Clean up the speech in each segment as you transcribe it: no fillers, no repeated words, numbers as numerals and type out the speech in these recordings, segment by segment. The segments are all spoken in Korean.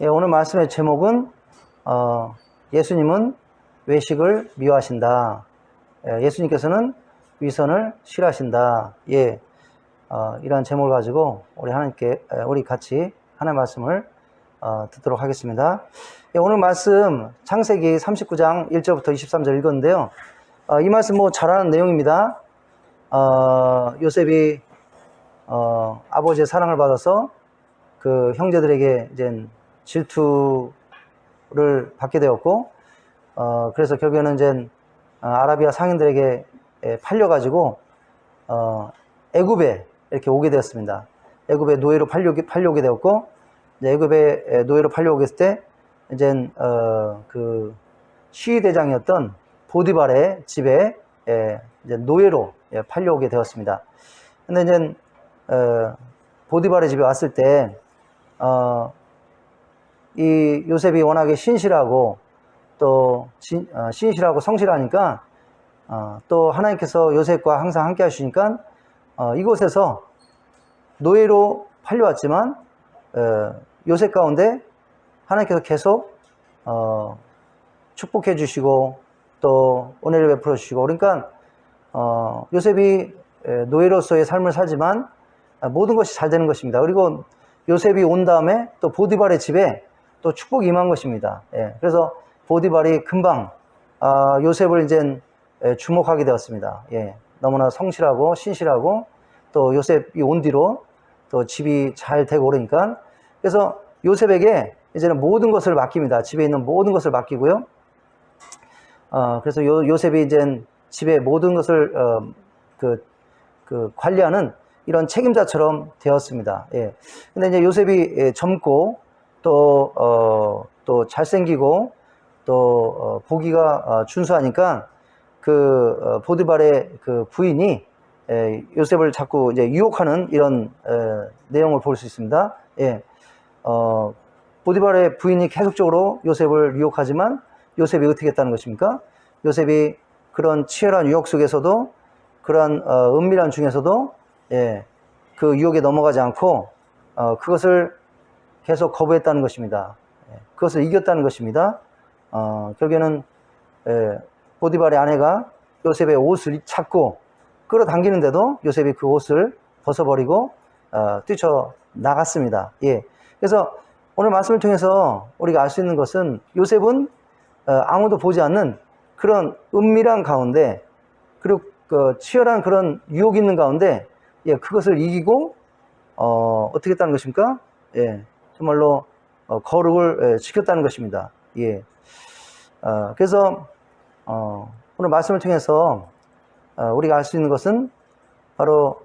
예, 오늘 말씀의 제목은 예수님은 외식을 미워하신다. 예수님께서는 위선을 싫어하신다. 예, 이러한 제목을 가지고 우리 같이 하나님의 말씀을 듣도록 하겠습니다. 예, 오늘 말씀 창세기 39장 1절부터 23절 읽었는데요. 이 말씀 잘 아는 내용입니다. 요셉이 아버지의 사랑을 받아서 그 형제들에게 이제 질투를 받게 되었고, 그래서 결국에는 이제 아라비아 상인들에게 팔려가지고 애굽에 이렇게 오게 되었습니다. 애굽에 노예로 팔려오게 되었고, 애굽에 노예로 팔려오게 했을 때 이제 그 시위대장이었던 보디발의 집에 이제 노예로 팔려오게 되었습니다. 근데 이제 보디발의 집에 왔을 때 이 요셉이 워낙에 신실하고 또 신실하고 성실하니까 또 하나님께서 요셉과 항상 함께 하시니까 이곳에서 노예로 팔려왔지만 요셉 가운데 하나님께서 계속 축복해 주시고 또 은혜를 베풀어 주시고, 그러니까 요셉이 노예로서의 삶을 살지만 모든 것이 잘 되는 것입니다. 그리고 요셉이 온 다음에 또 보디발의 집에 또 축복이 임한 것입니다. 예, 그래서 보디발이 금방 요셉을 이제 주목하게 되었습니다. 예, 너무나 성실하고 신실하고 또 요셉이 온 뒤로 또 집이 잘 되고 그러니까, 그래서 요셉에게 이제는 모든 것을 맡깁니다. 집에 있는 모든 것을 맡기고요. 그래서 요셉이 이제 집의 모든 것을 관리하는 이런 책임자처럼 되었습니다. 예. 근데 이제 요셉이 젊고 또 잘생기고 또 보기가 준수하니까 그 보디발의 그 부인이 요셉을 자꾸 이제 유혹하는 이런 내용을 볼 수 있습니다. 예. 보디발의 부인이 계속적으로 요셉을 유혹하지만 요셉이 어떻게 했다는 것입니까? 요셉이 그런 치열한 유혹 속에서도, 그러한 은밀한 중에서도 그 유혹에 넘어가지 않고 그것을 계속 거부했다는 것입니다. 그것을 이겼다는 것입니다. 결국에는 보디발의 아내가 요셉의 옷을 찾고 끌어당기는데도 요셉이 그 옷을 벗어버리고 뛰쳐나갔습니다. 예. 그래서 오늘 말씀을 통해서 우리가 알 수 있는 것은 요셉은 아무도 보지 않는 그런 은밀한 가운데, 그리고 치열한 그런 유혹이 있는 가운데 그것을 이기고 어떻게 했다는 것입니까? 예, 정말로 거룩을 지켰다는 것입니다. 예. 그래서 오늘 말씀을 통해서 우리가 알 수 있는 것은 바로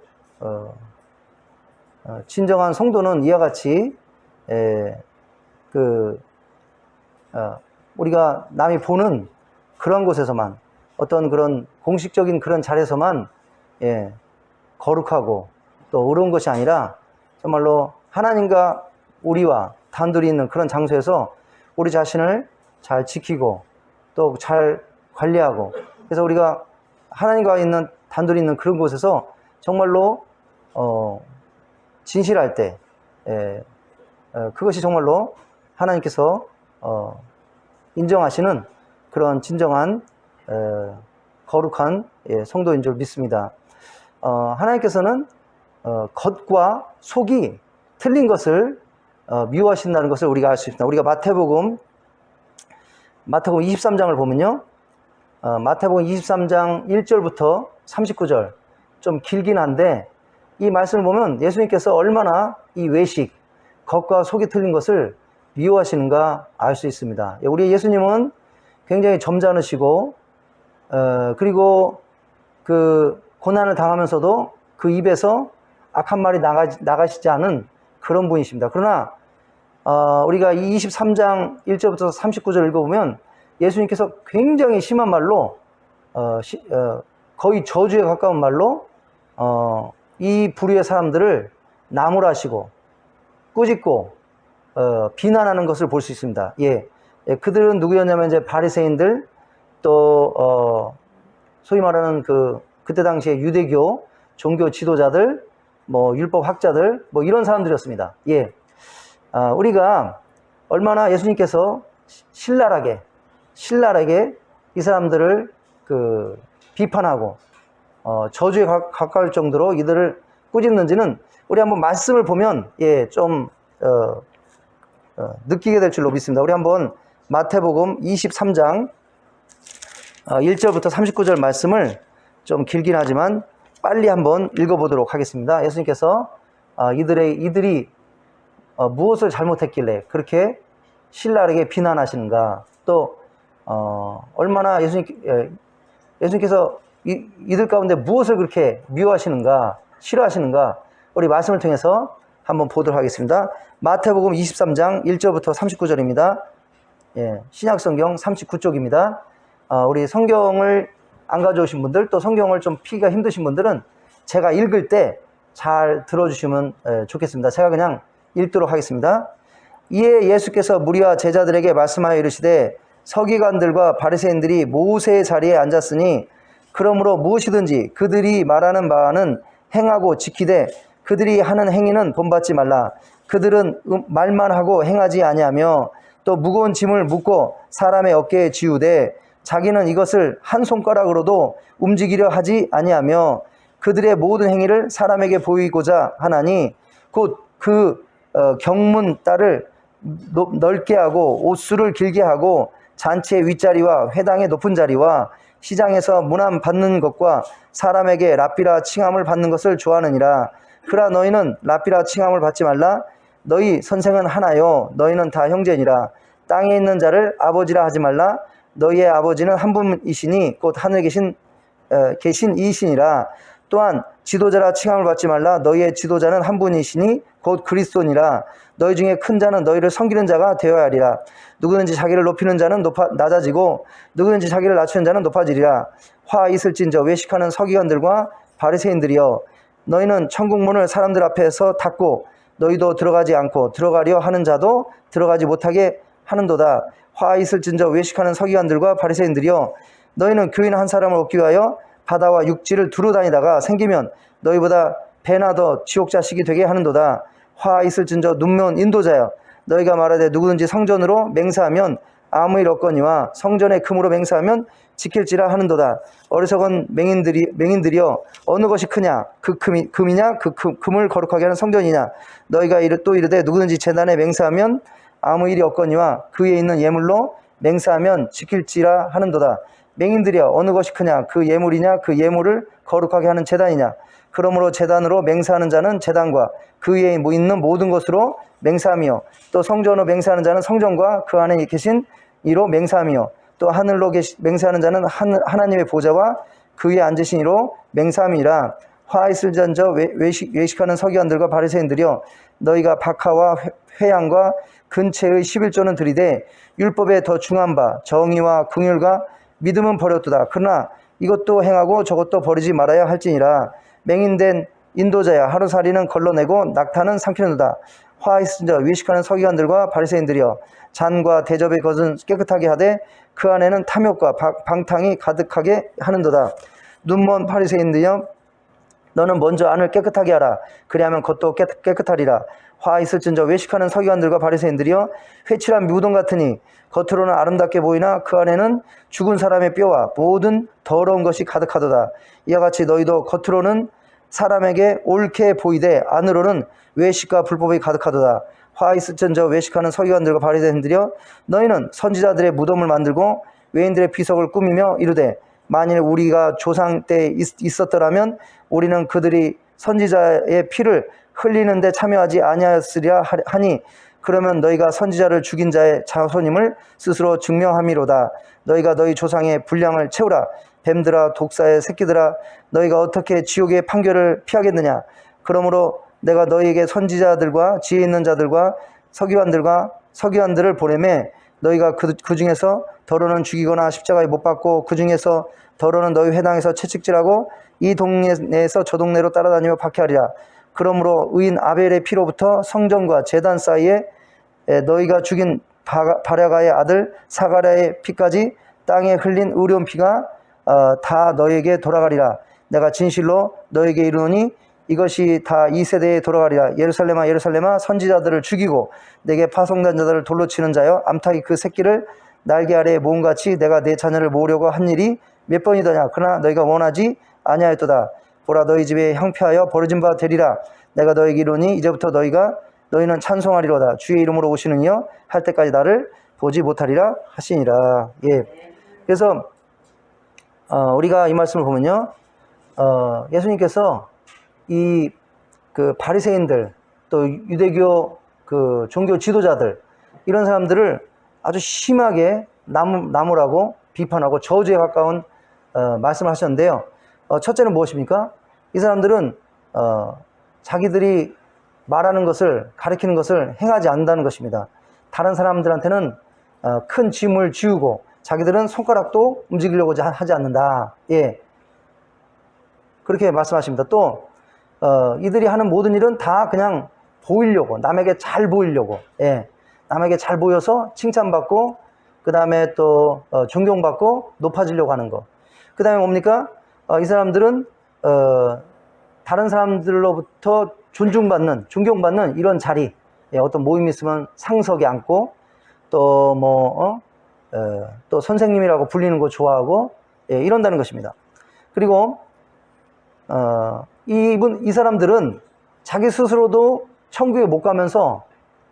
진정한 성도는 이와 같이 우리가 남이 보는 그런 곳에서만, 어떤 그런 공식적인 그런 자리에서만 거룩하고 또 의로운 것이 아니라 정말로 하나님과 우리와 단둘이 있는 그런 장소에서 우리 자신을 잘 지키고 또 잘 관리하고, 그래서 우리가 하나님과 단둘이 있는 그런 곳에서 정말로 진실할 때 그것이 정말로 하나님께서 인정하시는 그런 진정한 거룩한 성도인 줄 믿습니다. 하나님께서는 겉과 속이 틀린 것을 미워하신다는 것을 우리가 알 수 있습니다. 우리가 마태복음 23장을 보면요, 마태복음 23장 1절부터 39절, 좀 길긴 한데 이 말씀을 보면 예수님께서 얼마나 이 외식, 겉과 속이 틀린 것을 미워하시는가 알 수 있습니다. 우리 예수님은 굉장히 점잖으시고 그리고 그 고난을 당하면서도 그 입에서 악한 말이 나가시지 않은 그런 분이십니다. 그러나 우리가 이 23장 1절부터 39절 읽어보면 예수님께서 굉장히 심한 말로 거의 저주에 가까운 말로 이 부류의 사람들을 나무라시고 꾸짖고 비난하는 것을 볼 수 있습니다. 그들은 누구였냐면 이제 바리새인들, 또 소위 말하는 그때 당시에 유대교 종교 지도자들, 율법 학자들, 이런 사람들이었습니다. 우리가 얼마나 예수님께서 신랄하게 이 사람들을 비판하고 저주에 가까울 정도로 이들을 꾸짖는지는 우리 한번 말씀을 보면 좀 느끼게 될 줄로 믿습니다. 우리 한번 마태복음 23장 1절부터 39절 말씀을 좀 길긴 하지만 빨리 한번 읽어보도록 하겠습니다. 예수님께서 이들이 무엇을 잘못했길래 그렇게 신랄하게 비난하시는가, 또 얼마나 예수님께서 이들 가운데 무엇을 그렇게 미워하시는가, 싫어하시는가, 우리 말씀을 통해서 한번 보도록 하겠습니다. 마태복음 23장 1절부터 39절입니다. 신약성경 39쪽입니다. 우리 성경을 안 가져오신 분들, 또 성경을 좀 피기가 힘드신 분들은 제가 읽을 때 잘 들어주시면 좋겠습니다. 제가 그냥 읽도록 하겠습니다. 이에 예수께서 무리와 제자들에게 말씀하여 이르시되 서기관들과 바리새인들이 모세의 자리에 앉았으니 그러므로 무엇이든지 그들이 말하는 바는 행하고 지키되 그들이 하는 행위는 본받지 말라. 그들은 말만 하고 행하지 아니하며 또 무거운 짐을 묻고 사람의 어깨에 지우되 자기는 이것을 한 손가락으로도 움직이려 하지 아니하며 그들의 모든 행위를 사람에게 보이고자 하나니 곧 경문 딸을 넓게 하고 옷수를 길게 하고 잔치의 윗자리와 회당의 높은 자리와 시장에서 문안 받는 것과 사람에게 랍비라 칭함을 받는 것을 좋아하느니라. 그러나 너희는 랍비라 칭함을 받지 말라. 너희 선생은 하나요 너희는 다 형제니라. 땅에 있는 자를 아버지라 하지 말라. 너희의 아버지는 한 분이시니 곧 하늘에 계신 이이시니라. 또한 지도자라 칭함을 받지 말라. 너희의 지도자는 한 분이시니 곧 그리스도니라. 너희 중에 큰 자는 너희를 섬기는 자가 되어야 하리라. 누구든지 자기를 높이는 자는 낮아지고 누구든지 자기를 낮추는 자는 높아지리라. 화 있을진저 외식하는 서기관들과 바리새인들이여, 너희는 천국문을 사람들 앞에서 닫고 너희도 들어가지 않고 들어가려 하는 자도 들어가지 못하게 하는도다. 화 있을진저 외식하는 서기관들과 바리새인들이여, 너희는 교인 한 사람을 얻기 위하여 바다와 육지를 두루 다니다가 생기면 너희보다 배나 더 지옥 자식이 되게 하는도다. 화 있을진저 눈먼 인도자여, 너희가 말하되 누구든지 성전으로 맹세하면 아무 일 없거니와 성전의 금으로 맹세하면 지킬지라 하는도다. 어리석은 맹인들이여, 어느 것이 크냐? 그 금이냐? 그 금을 거룩하게 하는 성전이냐? 너희가 또 이르되 누구든지 제단에 맹세하면 아무 일이 없거니와 그에 있는 예물로 맹세하면 지킬지라 하는도다. 맹인들이여, 어느 것이 크냐? 그 예물이냐? 그 예물을 거룩하게 하는 제단이냐? 그러므로 제단으로 맹세하는 자는 제단과 그 위에 있는 모든 것으로 맹세하며, 또 성전으로 맹세하는 자는 성전과 그 안에 계신 이로 맹세하며, 또 하늘로 맹세하는 자는 하나님의 보좌와 그 위에 앉으신 이로 맹세함이라. 화 있을진저 외식하는 서기관들과 바리새인들이여, 너희가 박하와 회양과 근체의 11조는 드리되 율법에 더 중한 바 정의와 긍휼과 믿음은 버렸도다. 그러나 이것도 행하고 저것도 버리지 말아야 할지니라. 맹인된 인도자야, 하루살이는 걸러내고 낙타는 삼키는도다. 화 있을진저 외식하는 서기관들과 바리새인들이여, 잔과 대접의 것은 깨끗하게 하되 그 안에는 탐욕과 방탕이 가득하게 하는도다. 눈먼 바리새인들이여, 너는 먼저 안을 깨끗하게 하라. 그리하면 겉도 깨끗하리라. 화 있을진저 외식하는 서기관들과 바리새인들이여, 회칠한 무덤 같으니 겉으로는 아름답게 보이나 그 안에는 죽은 사람의 뼈와 모든 더러운 것이 가득하도다. 이와 같이 너희도 겉으로는 사람에게 옳게 보이되 안으로는 외식과 불법이 가득하도다. 화 있을진저 외식하는 서기관들과 바리새인들이여, 너희는 선지자들의 무덤을 만들고 외인들의 비석을 꾸미며 이르되 만일 우리가 조상 때 있었더라면 우리는 그들이 선지자의 피를 흘리는 데 참여하지 아니하였으리라 하니, 그러면 너희가 선지자를 죽인 자의 자손임을 스스로 증명함이로다. 너희가 너희 조상의 분량을 채우라. 뱀들아, 독사의 새끼들아, 너희가 어떻게 지옥의 판결을 피하겠느냐? 그러므로 내가 너희에게 선지자들과 지혜 있는 자들과 서기관들을 보내매 너희가 그 중에서 더러는 죽이거나 십자가에 못 박고 그 중에서 더러는 너희 회당에서 채찍질하고 이 동네에서 저 동네로 따라다니며 박해하리라. 그러므로 의인 아벨의 피로부터 성전과 제단 사이에 너희가 죽인 바랴가의 아들 사가랴의 피까지 땅에 흘린 의로운 피가 다 너희에게 돌아가리라. 내가 진실로 너희에게 이르노니 이것이 다 이 세대에 돌아가리라. 예루살렘아 예루살렘아 선지자들을 죽이고 내게 파송된 자들을 돌로 치는 자여 암탉이 그 새끼를 날개 아래에 모음같이 내가 내 자녀를 모으려고 한 일이 몇 번이더냐. 그러나 너희가 원하지 아니하였도다. 보라 너희 집에 형폐하여 버려진 바 되리라. 내가 너희에게 이르노니 이제부터 너희는 찬송하리로다. 주의 이름으로 오시는 이여 할 때까지 나를 보지 못하리라 하시니라. 예. 그래서 우리가 이 말씀을 보면요, 예수님께서 이 그 바리새인들 또 유대교 그 종교 지도자들 이런 사람들을 아주 심하게 나무라고 비판하고 저주에 가까운 말씀을 하셨는데요. 첫째는 무엇입니까? 이 사람들은 자기들이 말하는 것을 가리키는 것을 행하지 않는다는 것입니다. 다른 사람들한테는 큰 짐을 지우고 자기들은 손가락도 움직이려고 하지 않는다. 예, 그렇게 말씀하십니다. 또 이들이 하는 모든 일은 다 그냥 보이려고, 남에게 잘 보이려고, 예, 남에게 잘 보여서 칭찬받고 그 다음에 또 존경받고 높아지려고 하는 거. 그 다음에 뭡니까? 이 사람들은 다른 사람들로부터 존경받는 이런 자리, 예, 어떤 모임이 있으면 상석에 앉고 또 또 선생님이라고 불리는 거 좋아하고, 예, 이런다는 것입니다. 그리고 이 사람들은 자기 스스로도 천국에 못 가면서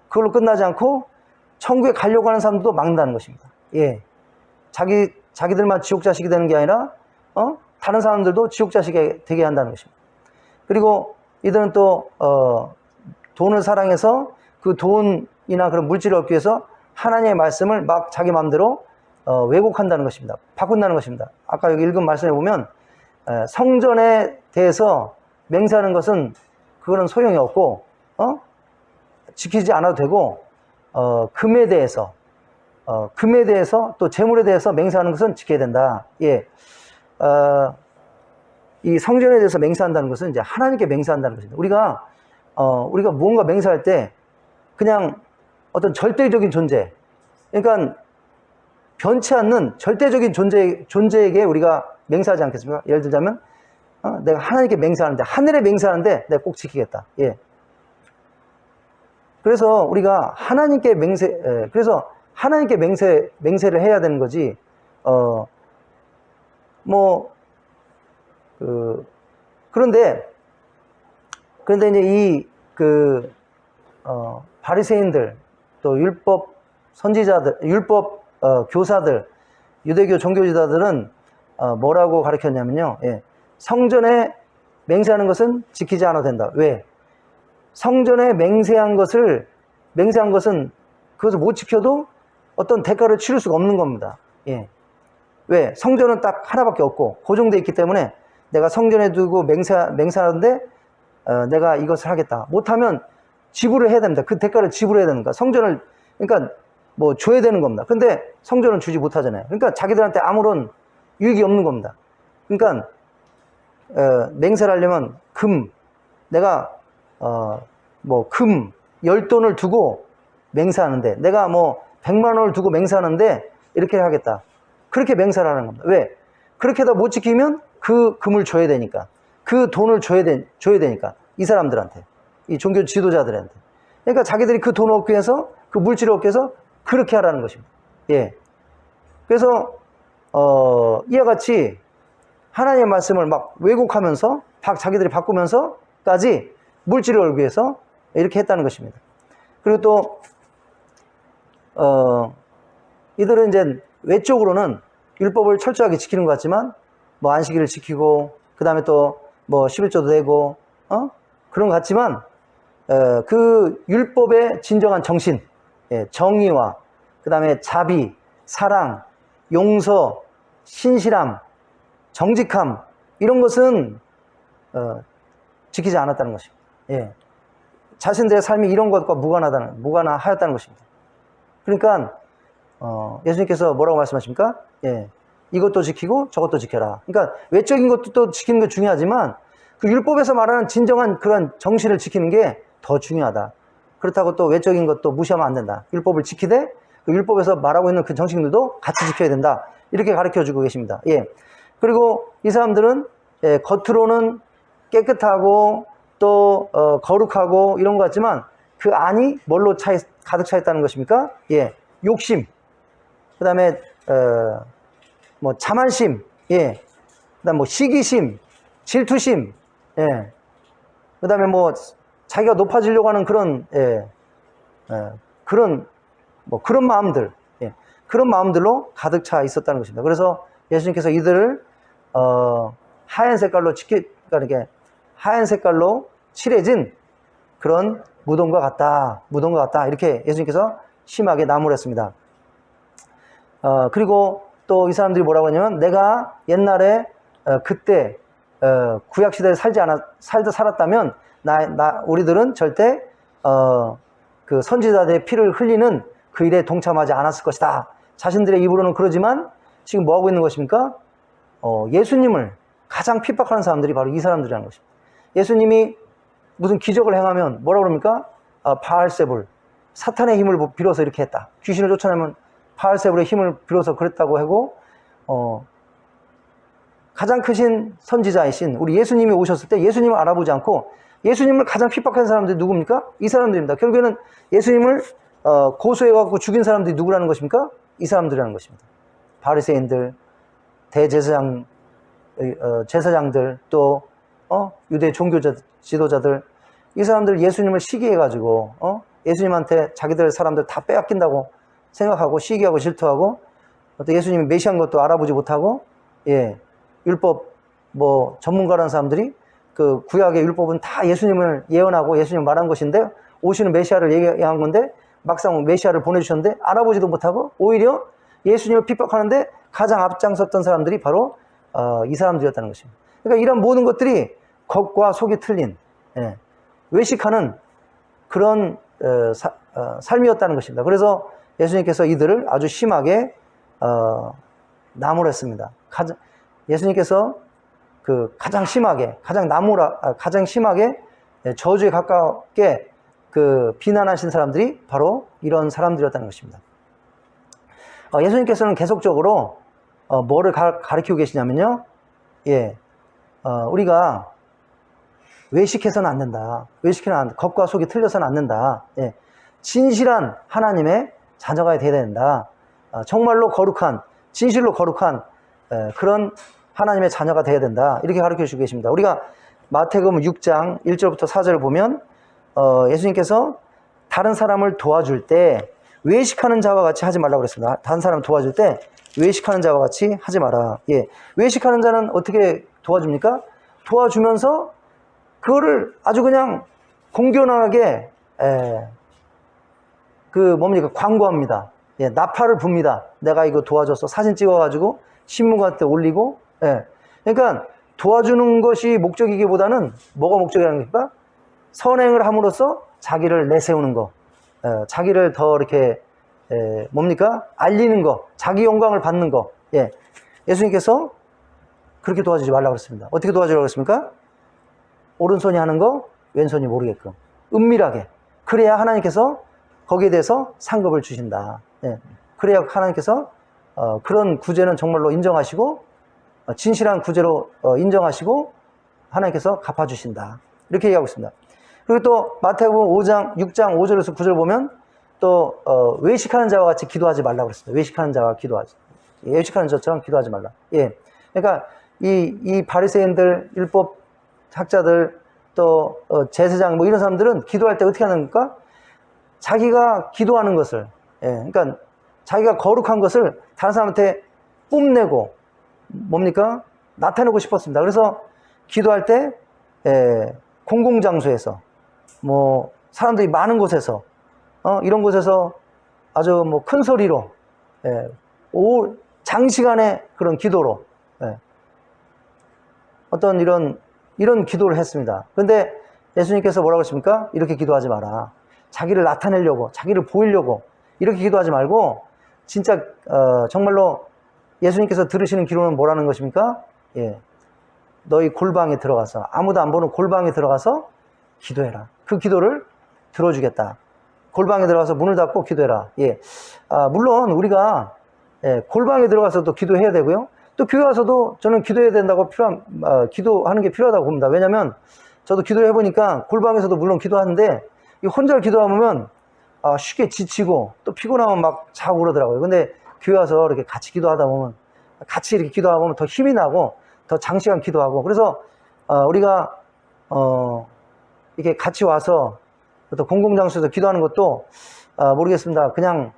그걸로 끝나지 않고 천국에 가려고 하는 사람들도 막는다는 것입니다. 예, 자기들만 지옥 자식이 되는 게 아니라 다른 사람들도 지옥 자식이 되게 한다는 것입니다. 그리고 이들은 또 돈을 사랑해서 그 돈이나 그런 물질을 얻기 위해서 하나님의 말씀을 막 자기 마음대로 왜곡한다는 것입니다. 바꾼다는 것입니다. 아까 여기 읽은 말씀에 보면 성전에 대해서 맹세하는 것은 그거는 소용이 없고 지키지 않아도 되고 금에 대해서 또 재물에 대해서 맹세하는 것은 지켜야 된다. 예, 이 성전에 대해서 맹세한다는 것은 이제 하나님께 맹세한다는 것입니다. 우리가 무언가 맹세할 때 그냥 어떤 절대적인 존재, 그러니까 변치 않는 절대적인 존재에게 우리가 맹세하지 않겠습니까? 예를 들자면 내가 하나님께 맹세하는데, 하늘에 맹세하는데 내가 꼭 지키겠다. 예. 그래서 우리가 하나님께 그래서 하나님께 맹세를 해야 되는 거지. 그런데 이제 바리새인들 또 율법 선지자들, 율법 교사들, 유대교 종교지도자들은 뭐라고 가르쳤냐면요. 예. 성전에 맹세하는 것은 지키지 않아도 된다. 왜? 성전에 맹세한 것은 그것을 못 지켜도 어떤 대가를 치를 수가 없는 겁니다. 예. 왜? 성전은 딱 하나밖에 없고 고정되어 있기 때문에 내가 성전에 두고 맹세하는데 내가 이것을 하겠다. 못하면 지불을 해야 됩니다. 그 대가를 지불해야 되는 거야. 성전을, 그러니까 뭐 줘야 되는 겁니다. 근데 성전은 주지 못하잖아요. 그러니까 자기들한테 아무런 유익이 없는 겁니다. 그러니까 맹세를 하려면 내가 금 10돈을 두고 맹세하는데, 내가 100만 원을 두고 맹세하는데 이렇게 하겠다. 그렇게 맹세를 하는 겁니다. 왜? 그렇게 다 못 지키면 그 금을 줘야 되니까, 그 돈을 줘야 되니까, 이 사람들한테, 이 종교 지도자들한테. 그러니까 자기들이 그 돈을 얻기 위해서, 그 물질을 얻기 위해서 그렇게 하라는 것입니다. 예. 그래서 이와 같이 하나님의 말씀을 막 왜곡하면서 자기들이 바꾸면서까지 물질을 얻기 위해서 이렇게 했다는 것입니다. 그리고 또 이들은 이제 외적으로는 율법을 철저하게 지키는 것 같지만 안식일을 지키고 그 다음에 또 11조도 되고 그런 것 같지만 그 율법의 진정한 정신, 예, 정의와 그 다음에 자비, 사랑, 용서, 신실함, 정직함, 이런 것은 지키지 않았다는 것입니다. 예. 자신들의 삶이 이런 것과 무관하였다는 것입니다. 그러니까 예수님께서 뭐라고 말씀하십니까? 예, 이것도 지키고 저것도 지켜라. 그러니까 외적인 것도 또 지키는 게 중요하지만 그 율법에서 말하는 진정한 그런 정신을 지키는 게 더 중요하다. 그렇다고 또 외적인 것도 무시하면 안 된다. 율법을 지키되 그 율법에서 말하고 있는 그 정신들도 같이 지켜야 된다. 이렇게 가르쳐주고 계십니다. 예. 그리고 이 사람들은 겉으로는 깨끗하고 또 거룩하고 이런 것 같지만 그 안이 뭘로 가득 차 있다는 것입니까? 예, 욕심, 그 다음에 뭐 자만심, 예, 그다음 뭐 시기심, 질투심, 예, 그 다음에 뭐 자기가 높아지려고 하는 그런 그런 마음들, 예, 그런 마음들로 가득 차 있었다는 것입니다. 그래서 예수님께서 이들을 하얀 색깔로 그러니까 하얀 색깔로 칠해진 그런 무덤과 같다 이렇게 예수님께서 심하게 나무랬습니다. 그리고 또 이 사람들이 뭐라고 하냐면, 내가 옛날에 그때 구약 시대에 살았다면 우리들은 절대 그 선지자들의 피를 흘리는 그 일에 동참하지 않았을 것이다. 자신들의 입으로는 그러지만 지금 뭐 하고 있는 것입니까? 예수님을 가장 핍박하는 사람들이 바로 이 사람들이라는 것입니다. 예수님이 무슨 기적을 행하면 뭐라고 그럽니까? 바알세불, 사탄의 힘을 빌어서 이렇게 했다. 귀신을 쫓아내면 바알세불의 힘을 빌어서 그랬다고 하고, 가장 크신 선지자이신 우리 예수님이 오셨을 때 예수님을 알아보지 않고 예수님을 가장 핍박한 사람들이 누굽니까? 이 사람들입니다. 결국에는 예수님을 고소해갖고 죽인 사람들이 누구라는 것입니까? 이 사람들이라는 것입니다. 바리새인들, 제사장들, 또 유대 종교 지도자들, 이 사람들 예수님을 시기해가지고 예수님한테 자기들 사람들 다 빼앗긴다고 생각하고 시기하고 질투하고, 또 예수님이 메시아인 것도 알아보지 못하고, 예, 율법 뭐 전문가라는 사람들이 그 구약의 율법은 다 예수님을 예언하고 예수님 말한 것인데, 오시는 메시아를 얘기한 건데 막상 메시아를 보내주셨는데 알아보지도 못하고 오히려 예수님을 핍박하는데 가장 앞장섰던 사람들이 바로 이 사람들이었다는 것입니다. 그러니까 이런 모든 것들이 겉과 속이 틀린, 예, 외식하는 그런 삶이었다는 것입니다. 그래서 예수님께서 이들을 아주 심하게 나무랬습니다. 예수님께서 가장 심하게 저주에 가깝게 비난하신 사람들이 바로 이런 사람들이었다는 것입니다. 예수님께서는 계속적으로 뭐를 가르치고 계시냐면요, 예, 우리가 외식해서는 안 된다. 겉과 속이 틀려서는 안 된다. 예, 진실한 하나님의 자녀가 되어야 된다. 정말로 진실로 거룩한 그런 하나님의 자녀가 되어야 된다. 이렇게 가르쳐 주시고 계십니다. 우리가 마태복음 6장 1절부터 4절을 보면 예수님께서 다른 사람을 도와줄 때 외식하는 자와 같이 하지 말라고 그랬습니다. 다른 사람을 도와줄 때 외식하는 자와 같이 하지 마라. 예, 외식하는 자는 어떻게 도와줍니까? 도와주면서 그거를 아주 그냥 공견하게 광고합니다. 예, 나팔을 붑니다. 내가 이거 도와줬어. 사진 찍어가지고 신문과 때 올리고, 예. 그러니까 도와주는 것이 목적이기보다는 뭐가 목적이라는 겁니까? 선행을 함으로써 자기를 내세우는 거, 자기를 더 이렇게 알리는 거, 자기 영광을 받는 거. 예. 예수님께서 그렇게 도와주지 말라고 그랬습니다. 어떻게 도와주라고 그랬습니까? 오른손이 하는 거 왼손이 모르게끔 은밀하게, 그래야 하나님께서 거기에 대해서 상급을 주신다. 예. 그래야 하나님께서 그런 구제는 정말로 인정하시고 진실한 구제로 인정하시고 하나님께서 갚아주신다. 이렇게 얘기하고 있습니다. 그리고 또 마태복음 6장 5절에서 9절 보면 또 외식하는 자와 같이 기도하지 말라고 그랬습니다. 외식하는 자처럼 기도하지 말라. 예. 그러니까 이 바리새인들, 율법 학자들, 또 제사장 뭐 이런 사람들은 기도할 때 어떻게 하는 겁니까? 자기가 기도하는 것을, 예, 그러니까 자기가 거룩한 것을 다른 사람한테 뽐내고 나타내고 싶었습니다. 그래서 기도할 때 공공장소에서, 뭐 사람들이 많은 곳에서, 이런 곳에서 아주 뭐 큰 소리로, 장시간의 그런 기도로, 어떤 이런 기도를 했습니다. 그런데 예수님께서 뭐라고 하십니까? 이렇게 기도하지 마라. 자기를 나타내려고, 자기를 보이려고 이렇게 기도하지 말고, 진짜 정말로 예수님께서 들으시는 기도는 뭐라는 것입니까? 예, 너희 골방에 들어가서, 아무도 안 보는 골방에 들어가서 기도해라. 그 기도를 들어주겠다. 골방에 들어가서 문을 닫고 기도해라. 예, 물론 우리가 골방에 들어가서도 기도해야 되고요. 또 교회 와서도 저는 기도해야 된다고 기도하는 게 필요하다고 봅니다. 왜냐하면 저도 기도를 해보니까 골방에서도 물론 기도하는데 이 혼자 기도하면 쉽게 지치고 또 피곤하면 막 자고 그러더라고요. 근데 교회 와서 이렇게 같이 기도하다 보면 같이 이렇게 기도하다 보면 더 힘이 나고 더 장시간 기도하고 그래서 우리가 이렇게 같이 와서 또 공공장소에서 기도하는 것도 모르겠습니다. 그냥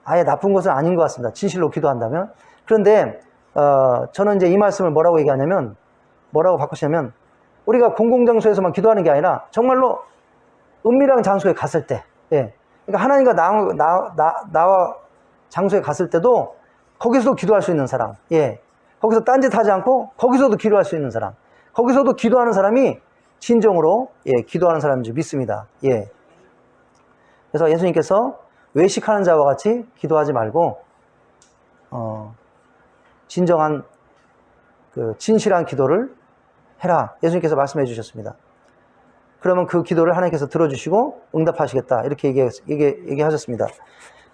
아예 나쁜 것은 아닌 것 같습니다. 진실로 기도한다면. 그런데 저는 이제 이 말씀을 뭐라고 얘기하냐면 뭐라고 바꾸시냐면 우리가 공공장소에서만 기도하는 게 아니라 정말로 은밀한 장소에 갔을 때, 예. 그러니까 하나님과 나와 장소에 갔을 때도 거기서도 기도할 수 있는 사람, 예. 거기서 딴짓하지 않고 거기서도 기도할 수 있는 사람, 거기서도 기도하는 사람이 진정으로 기도하는 사람인 줄 믿습니다. 예. 그래서 예수님께서 외식하는 자와 같이 기도하지 말고 진정한 진실한 기도를 해라. 예수님께서 말씀해 주셨습니다. 그러면 그 기도를 하나님께서 들어주시고 응답하시겠다. 이렇게 얘기하셨습니다.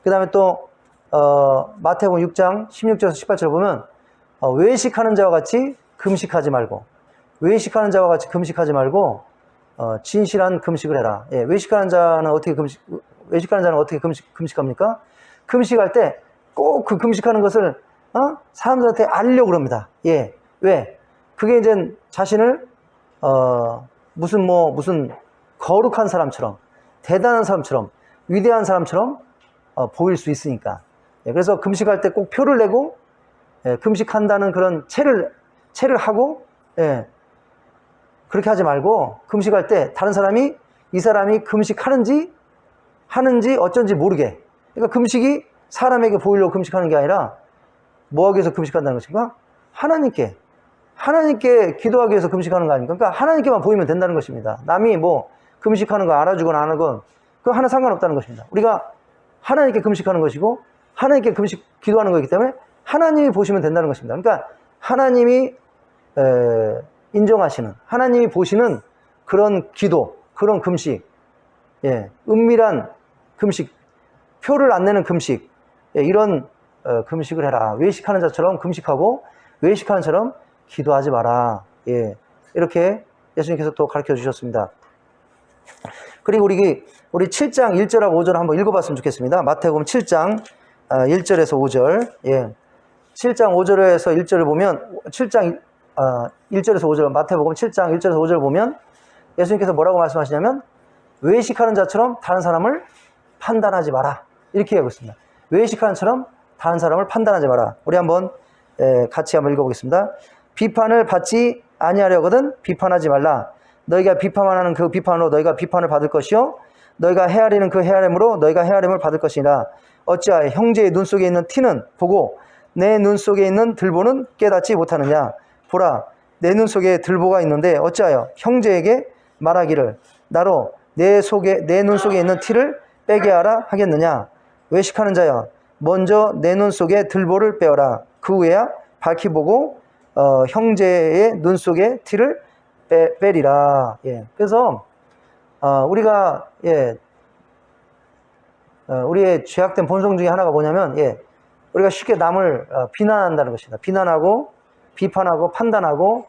그 다음에 또 마태복음 6장 16절에서 18절을 보면 외식하는 자와 같이 금식하지 말고 외식하는 자와 같이 금식하지 말고 진실한 금식을 해라. 예, 외식하는 자는 어떻게 금식합니까? 금식할 때 꼭 그 금식하는 것을 사람들한테 알려고 그럽니다. 예, 왜? 그게 이제 자신을 무슨 거룩한 사람처럼 대단한 사람처럼 위대한 사람처럼 보일 수 있으니까. 예, 그래서 금식할 때 꼭 표를 내고 금식한다는 그런 체를 하고 그렇게 하지 말고 금식할 때 다른 사람이 이 사람이 금식하는지 어쩐지 모르게. 그러니까 금식이 사람에게 보이려고 금식하는 게 아니라 뭐 하기 위해서 금식한다는 것인가? 하나님께 기도하기 위해서 금식하는 거 아닙니까? 그러니까 하나님께만 보이면 된다는 것입니다. 남이 뭐 금식하는 거 알아주거나 안 하건 그거 하나 상관없다는 것입니다. 우리가 하나님께 금식하는 것이고 하나님께 기도하는 거기 때문에 하나님이 보시면 된다는 것입니다. 그러니까 하나님이 인정하시는, 하나님이 보시는 그런 기도, 그런 금식, 은밀한 금식, 표를 안 내는 금식, 이런 금식을 해라. 외식하는 자처럼 금식하고 외식하는 자처럼 기도하지 마라. 이렇게 예수님께서 또 가르쳐 주셨습니다. 그리고 우리 7장 1절하고 5절 한번 읽어봤으면 좋겠습니다. 마태복음 7장 1절에서 5절. 7장 5절에서 1절을 보면 7장 1절에서 5절 마태복음 7장 1절에서 5절을 보면 예수님께서 뭐라고 말씀하시냐면 외식하는 자처럼 다른 사람을 판단하지 마라. 이렇게 하고 있습니다. 외식하는 자처럼 다른 사람을 판단하지 마라. 우리 한번 같이 한번 읽어보겠습니다. 비판을 받지 아니하려거든 비판하지 말라. 너희가 비판만 하는 그 비판으로 너희가 비판을 받을 것이요 너희가 헤아리는 그 헤아림으로 너희가 헤아림을 받을 것이니라. 어찌하여 형제의 눈 속에 있는 티는 보고 내 눈 속에 있는 들보는 깨닫지 못하느냐. 보라, 내 눈 속에 들보가 있는데 어찌하여 형제에게 말하기를 나로 내 눈 속에 있는 티를 빼게 하라 하겠느냐. 외식하는 자여, 먼저 내 눈 속에 들보를 빼어라. 그 후에야 밝히 보고 형제의 눈 속에 티를 빼리라. 그래서 우리가 우리의 죄악된 본성 중에 하나가 뭐냐면 우리가 쉽게 남을 비난한다는 것입니다. 비난하고 비판하고 판단하고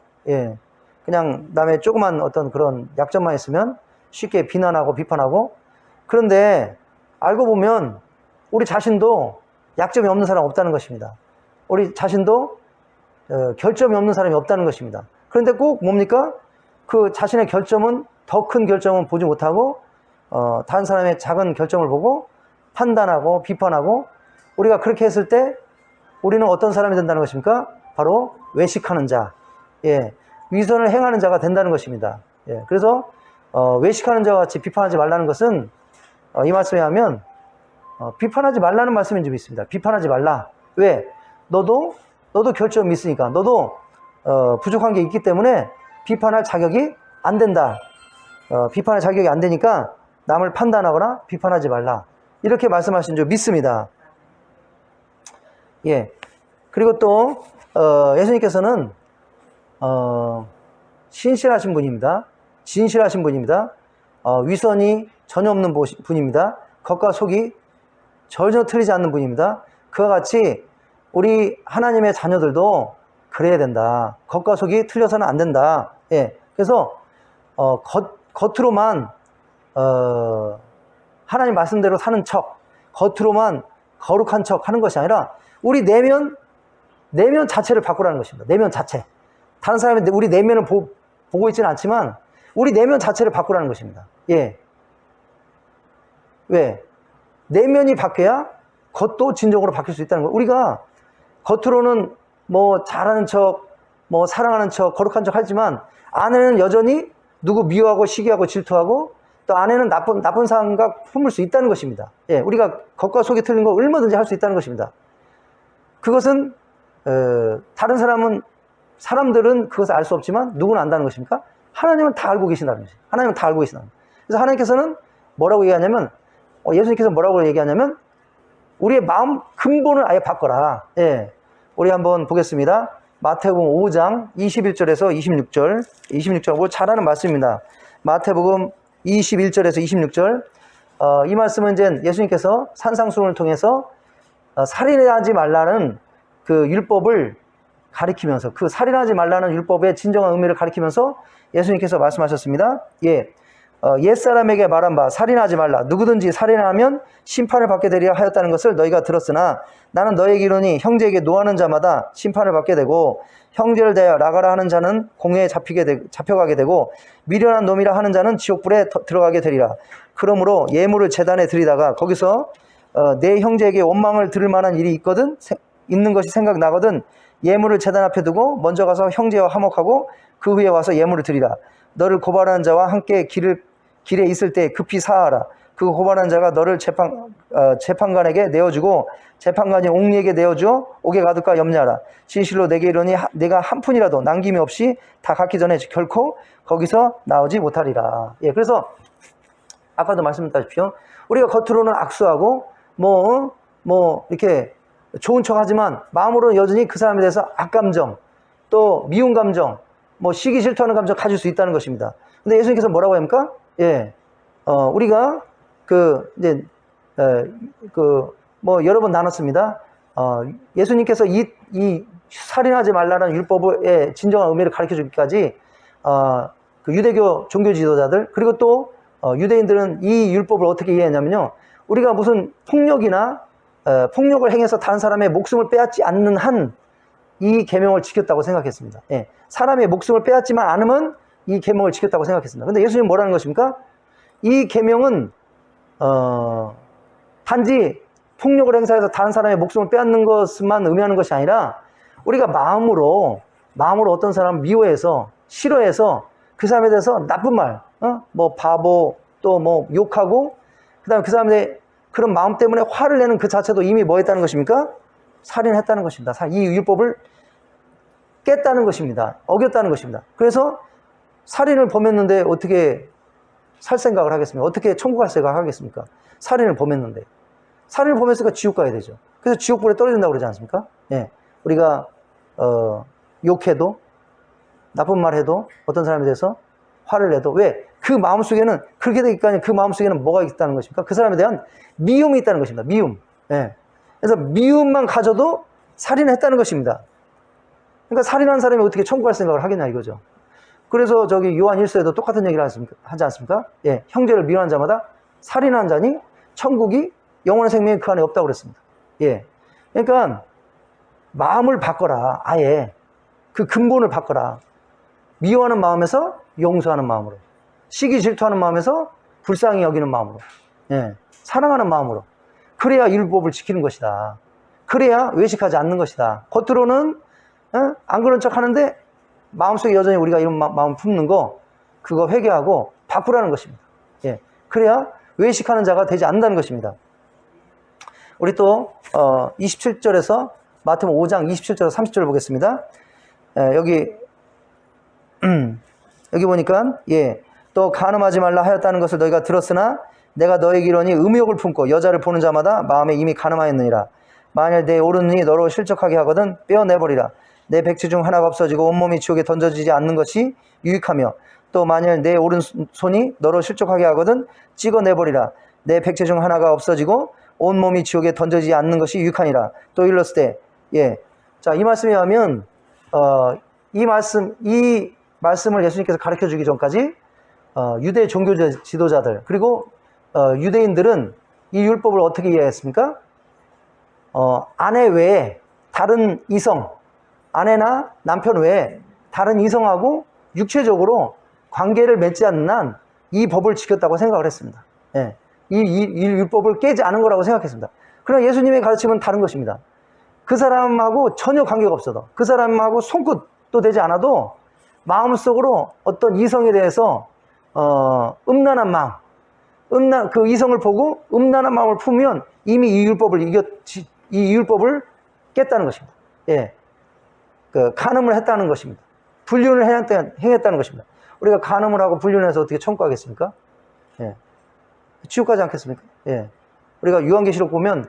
그냥 남의 조그만 어떤 그런 약점만 있으면 쉽게 비난하고 비판하고. 그런데 알고 보면 우리 자신도 약점이 없는 사람 없다는 것입니다. 우리 자신도 결점이 없는 사람이 없다는 것입니다. 그런데 꼭 뭡니까? 그 자신의 결점은 더 큰 결점은 보지 못하고 다른 사람의 작은 결점을 보고 판단하고 비판하고. 우리가 그렇게 했을 때 우리는 어떤 사람이 된다는 것입니까? 바로 외식하는 자, 위선을 행하는 자가 된다는 것입니다. 그래서 외식하는 자와 같이 비판하지 말라는 것은 이 말씀에 하면 비판하지 말라는 말씀인 줄 믿습니다. 비판하지 말라. 왜? 너도 결점이 있으니까. 너도 부족한 게 있기 때문에 비판할 자격이 안 된다. 비판할 자격이 안 되니까 남을 판단하거나 비판하지 말라. 이렇게 말씀하신 줄 믿습니다. 그리고 또 예수님께서는 신실하신 분입니다. 진실하신 분입니다. 위선이 전혀 없는 분입니다. 겉과 속이 전혀 틀리지 않는 분입니다. 그와 같이 우리 하나님의 자녀들도 그래야 된다. 겉과 속이 틀려서는 안 된다. 그래서 겉으로만 하나님 말씀대로 사는 척, 겉으로만 거룩한 척 하는 것이 아니라 우리 내면 자체를 바꾸라는 것입니다. 내면 자체. 다른 사람이 우리 내면을 보고 있지는 않지만 우리 내면 자체를 바꾸라는 것입니다. 예. 왜? 내면이 바뀌어야 겉도 진정으로 바뀔 수 있다는 거예요. 우리가 겉으로는 뭐 잘하는 척, 뭐 사랑하는 척, 거룩한 척 하지만 안에는 여전히 누구 미워하고 시기하고 질투하고 또 안에는 나쁜 생각 품을 수 있다는 것입니다. 예, 우리가 겉과 속이 틀린 거 얼마든지 할 수 있다는 것입니다. 그것은 다른 사람들은 그것을 알 수 없지만 누구는 안다는 것입니까? 하나님은 다 알고 계신다는 것이죠. 하나님은 다 알고 계신다는 거예요. 그래서 하나님께서는 뭐라고 얘기하냐면 예수님께서 뭐라고 얘기하냐면 우리의 마음 근본을 아예 바꿔라. 예, 우리 한번 보겠습니다. 마태복음 5장 21절에서 26절, 26절 뭐 잘하는 말씀입니다. 마태복음 21절에서 26절. 이 말씀은 이제 예수님께서 산상수훈을 통해서 살인하지 말라는 그 율법을 가리키면서 그 살인하지 말라는 율법의 진정한 의미를 가리키면서 예수님께서 말씀하셨습니다. 예. 옛사람에게 말한 바 살인하지 말라. 누구든지 살인하면 심판을 받게 되리라 하였다는 것을 너희가 들었으나 나는 너희에게 이르노니 형제에게 노하는 자마다 심판을 받게 되고 형제를 대하여 나가라 하는 자는 공회에 잡혀가게 되고 미련한 놈이라 하는 자는 지옥불에 들어가게 되리라. 그러므로 예물을 제단에 드리다가 거기서 내 형제에게 원망을 들을 만한 일이 있는 것이 생각나거든 예물을 제단 앞에 두고 먼저 가서 형제와 화목하고 그 후에 와서 예물을 드리라. 너를 고발하는 자와 함께 길에 있을 때 급히 사하라. 그 고발하는 자가 너를 재판관에게 내어주고 재판관이 옥리에게 내어주어 옥에 가둘까 염려하라. 진실로 내게 이르노니 내가 한 푼이라도 남김이 없이 다 갚기 전에 결코 거기서 나오지 못하리라. 예, 그래서 아까도 말씀드렸다시피 우리가 겉으로는 악수하고 뭐 이렇게 좋은 척하지만 마음으로는 여전히 그 사람에 대해서 악감정 또 미운 감정 뭐 시기 질투하는 감정 가질 수 있다는 것입니다. 근데 예수님께서 뭐라고 합니까? 예, 우리가 뭐 여러 번 나눴습니다. 예수님께서 이 살인하지 말라는 율법의 진정한 의미를 가르쳐 주기까지 그 유대교 종교 지도자들 그리고 또 유대인들은 이 율법을 어떻게 이해했냐면요, 우리가 무슨 폭력을 행해서 다른 사람의 목숨을 빼앗지 않는 한 이 계명을 지켰다고 생각했습니다. 예, 사람의 목숨을 빼앗지만 않으면 이 계명을 지켰다고 생각했습니다. 근데 예수님은 뭐라는 것입니까? 이 계명은 단지 폭력을 행사해서 다른 사람의 목숨을 빼앗는 것만 의미하는 것이 아니라 우리가 마음으로 어떤 사람을 미워해서 싫어해서 그 사람에 대해서 나쁜 말, 뭐 바보 또 뭐 욕하고 그다음에 그 사람의 그런 마음 때문에 화를 내는 그 자체도 이미 뭐 했다는 것입니까? 살인했다는 것입니다. 이 율법을 깼다는 것입니다. 어겼다는 것입니다. 그래서 살인을 범했는데 어떻게 살 생각을 하겠습니까? 어떻게 천국 갈 생각을 하겠습니까? 살인을 범했는데. 살인을 범했으니까 지옥 가야 되죠. 그래서 지옥불에 떨어진다고 그러지 않습니까? 예. 우리가 욕해도 나쁜 말 해도 어떤 사람에 대해서 화를 내도 왜? 그 마음속에는 그렇게 되기까지 그 마음속에는 뭐가 있다는 것입니까? 그 사람에 대한 미움이 있다는 것입니다. 미움. 예. 그래서 미움만 가져도 살인을 했다는 것입니다. 그러니까 살인한 사람이 어떻게 천국 갈 생각을 하겠냐 이거죠. 그래서 저기 요한 1서에도 똑같은 얘기를 하지 않습니까? 예, 형제를 미워한 자마다 살인한 자니 천국이 영원한 생명이 그 안에 없다고 그랬습니다. 예, 그러니까 마음을 바꿔라. 아예 그 근본을 바꿔라. 미워하는 마음에서 용서하는 마음으로, 시기 질투하는 마음에서 불쌍히 여기는 마음으로, 예, 사랑하는 마음으로. 그래야 율법을 지키는 것이다. 그래야 외식하지 않는 것이다. 겉으로는 안 그런 척 하는데 마음속에 여전히 우리가 이런 마음 품는 거 그거 회개하고 바꾸라는 것입니다. 예, 그래야 외식하는 자가 되지 않는다는 것입니다. 우리 또 27절에서 마태복음 5장 27절에서 30절을 보겠습니다. 여기 보니까 또 간음하지 말라 하였다는 것을 너희가 들었으나 내가 너에게 이르노니 음욕을 품고 여자를 보는 자마다 마음에 이미 간음하였느니라. 만일 내 오른눈이 너로 실족하게 하거든 빼어내버리라. 내 백체 중 하나가 없어지고 온몸이 지옥에 던져지지 않는 것이 유익하며 또 만일 내 오른손이 너로 실족하게 하거든 찍어내버리라. 내 백체 중 하나가 없어지고 온몸이 지옥에 던져지지 않는 것이 유익하니라. 또 일렀을 때 자, 이 말씀에 하면 이 말씀을 예수님께서 가르쳐 주기 전까지 유대 종교 지도자들 그리고 유대인들은 이 율법을 어떻게 이해했습니까? 아내 외에 다른 이성, 아내나 남편 외에 다른 이성하고 육체적으로 관계를 맺지 않는 한 이 법을 지켰다고 생각을 했습니다. 예. 이 율법을 깨지 않은 거라고 생각했습니다. 그러나 예수님의 가르침은 다른 것입니다. 그 사람하고 전혀 관계가 없어도, 그 사람하고 손끝도 되지 않아도 마음속으로 어떤 이성에 대해서 음란한 마음, 그 이성을 보고 음란한 마음을 품으면 이미 이 율법을 깼다는 것입니다. 예. 간음을 했다는 것입니다. 불륜을 행했다는 것입니다. 우리가 간음을 하고 불륜해서 어떻게 천국하겠습니까? 예. 지옥 가지 않겠습니까? 예. 우리가 요한계시록 보면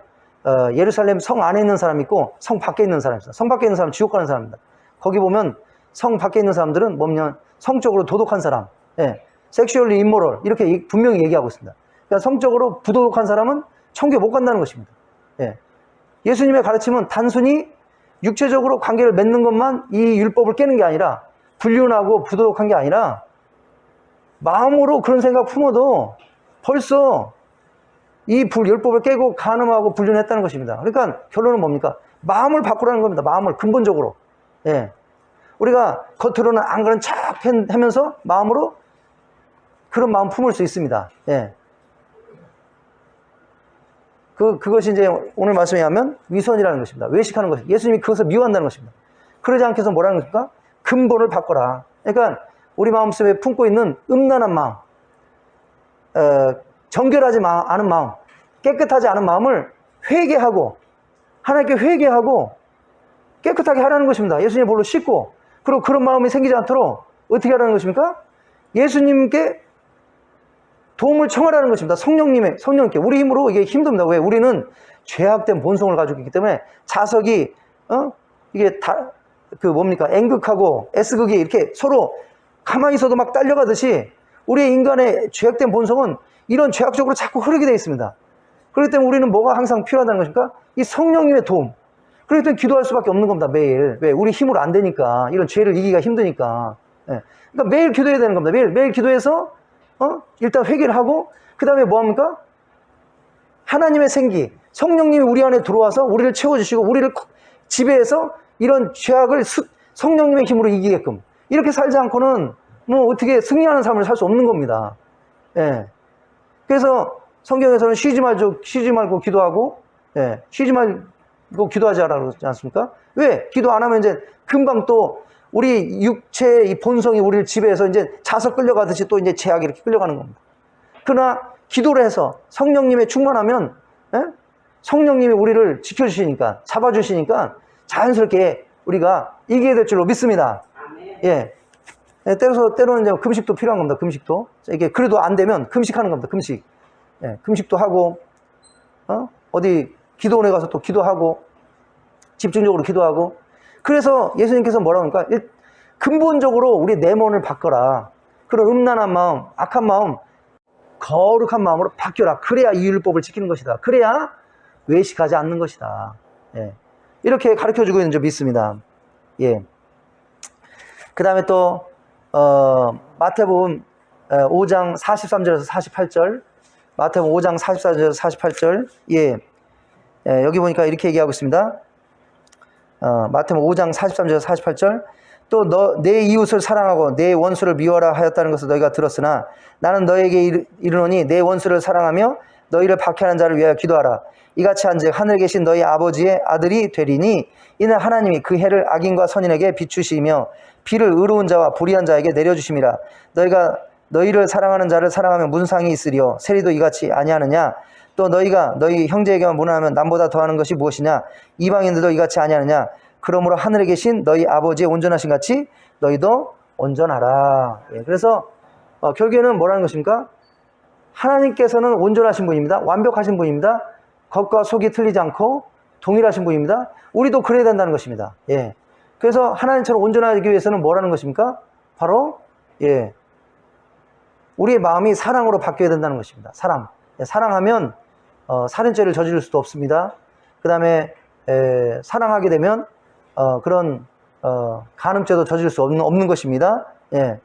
예루살렘 성 안에 있는 사람이 있고 성 밖에 있는 사람이 있어요. 성 밖에 있는 사람은 지옥 가는 사람입니다. 거기 보면 성 밖에 있는 사람들은 뭐냐면 성적으로 도덕한 사람, 예. 섹슈얼리 임모럴 이렇게 분명히 얘기하고 있습니다. 그러니까 성적으로 부도덕한 사람은 천국에 못 간다는 것입니다. 예. 예수님의 가르침은 단순히 육체적으로 관계를 맺는 것만 이 율법을 깨는 게 아니라, 불륜하고 부도덕한 게 아니라 마음으로 그런 생각 품어도 벌써 이 율법을 깨고 간음하고 불륜했다는 것입니다. 그러니까 결론은 뭡니까? 마음을 바꾸라는 겁니다. 마음을 근본적으로. 예. 우리가 겉으로는 안 그런 척 하면서 마음으로 그런 마음 품을 수 있습니다. 예. 그것이 이제 오늘 말씀에 하면 위선이라는 것입니다. 외식하는 것입니다. 예수님이 그것을 미워한다는 것입니다. 그러지 않게 해서 뭐라는 것입니까? 근본을 바꿔라. 그러니까 우리 마음속에 품고 있는 음란한 마음, 정결하지 않은 마음, 깨끗하지 않은 마음을 회개하고 하나님께 회개하고 깨끗하게 하라는 것입니다. 예수님의 볼로 씻고, 그리고 그런 마음이 생기지 않도록 어떻게 하라는 것입니까? 예수님께 도움을 청하라는 것입니다. 성령님께. 우리 힘으로 이게 힘듭니다. 왜? 우리는 죄악된 본성을 가지고 있기 때문에 자석이 이게 다 N극하고 S극이 이렇게 서로 가만히 있어도 막 딸려가듯이 우리의 인간의 죄악된 본성은 이런 죄악적으로 자꾸 흐르게 되어 있습니다. 그렇기 때문에 우리는 뭐가 항상 필요하다는 것입니까? 이 성령님의 도움. 그렇기 때문에 기도할 수밖에 없는 겁니다. 매일. 왜? 우리 힘으로 안 되니까. 이런 죄를 이기기가 힘드니까. 예. 그러니까 매일 기도해야 되는 겁니다. 매일 기도해서 일단 회개를 하고, 그 다음에 뭐합니까? 하나님의 생기, 성령님이 우리 안에 들어와서 우리를 채워주시고 우리를 지배해서 이런 죄악을 성령님의 힘으로 이기게끔, 이렇게 살지 않고는 뭐 어떻게 승리하는 삶을 살 수 없는 겁니다. 예. 그래서 성경에서는 쉬지 말고 기도하고, 예. 쉬지 말고 기도하지 않으라고 그러지 않습니까? 왜? 기도 안 하면 이제 금방 또 우리 육체의 이 본성이 우리를 지배해서 이제 자석 끌려가듯이 또 이제 죄악이 이렇게 끌려가는 겁니다. 그러나 기도를 해서 성령님의 충만하면, 예? 성령님이 우리를 지켜주시니까, 잡아주시니까 자연스럽게 우리가 이기게 될 줄로 믿습니다. 예. 때로는 이제 금식도 필요한 겁니다. 금식도. 이게 그래도 안 되면 금식하는 겁니다. 금식. 예. 금식도 하고, 어디 기도원에 가서 또 기도하고, 집중적으로 기도하고. 그래서 예수님께서 뭐라고 합니까? 근본적으로 우리 내면을 바꿔라. 그런 음란한 마음, 악한 마음, 거룩한 마음으로 바뀌어라. 그래야 이 율법을 지키는 것이다. 그래야 외식하지 않는 것이다. 예. 이렇게 가르쳐주고 있는 줄 믿습니다. 예. 그 다음에 또 마태복음 5장 43절에서 48절, 마태복음 5장 44절에서 48절, 예. 여기 보니까 이렇게 얘기하고 있습니다. 마태복음 5장 43절에서 48절, 또 내 이웃을 사랑하고 내 원수를 미워하라 하였다는 것을 너희가 들었으나 나는 너희에게 이르노니 내 원수를 사랑하며 너희를 박해하는 자를 위하여 기도하라. 이같이 한즉 하늘에 계신 너희 아버지의 아들이 되리니 이는 하나님이 그 해를 악인과 선인에게 비추시며 비를 의로운 자와 불의한 자에게 내려주심이라. 너희가 너희를 사랑하는 자를 사랑하면 무슨 상이 있으리요? 세리도 이같이 아니하느냐? 또 너희가 너희 형제에게만 문화하면 남보다 더하는 것이 무엇이냐? 이방인들도 이같이 아니하느냐? 그러므로 하늘에 계신 너희 아버지의 온전하신 같이 너희도 온전하라. 예, 그래서 결국에는 뭐라는 것입니까? 하나님께서는 온전하신 분입니다. 완벽하신 분입니다. 겉과 속이 틀리지 않고 동일하신 분입니다. 우리도 그래야 된다는 것입니다. 예. 그래서 하나님처럼 온전하기 위해서는 뭐라는 것입니까? 바로 예, 우리의 마음이 사랑으로 바뀌어야 된다는 것입니다. 사랑. 예, 사랑하면 살인죄를 저지를 수도 없습니다. 그 다음에 사랑하게 되면 그런 간음죄도 저지를 수 없는 것입니다. 예.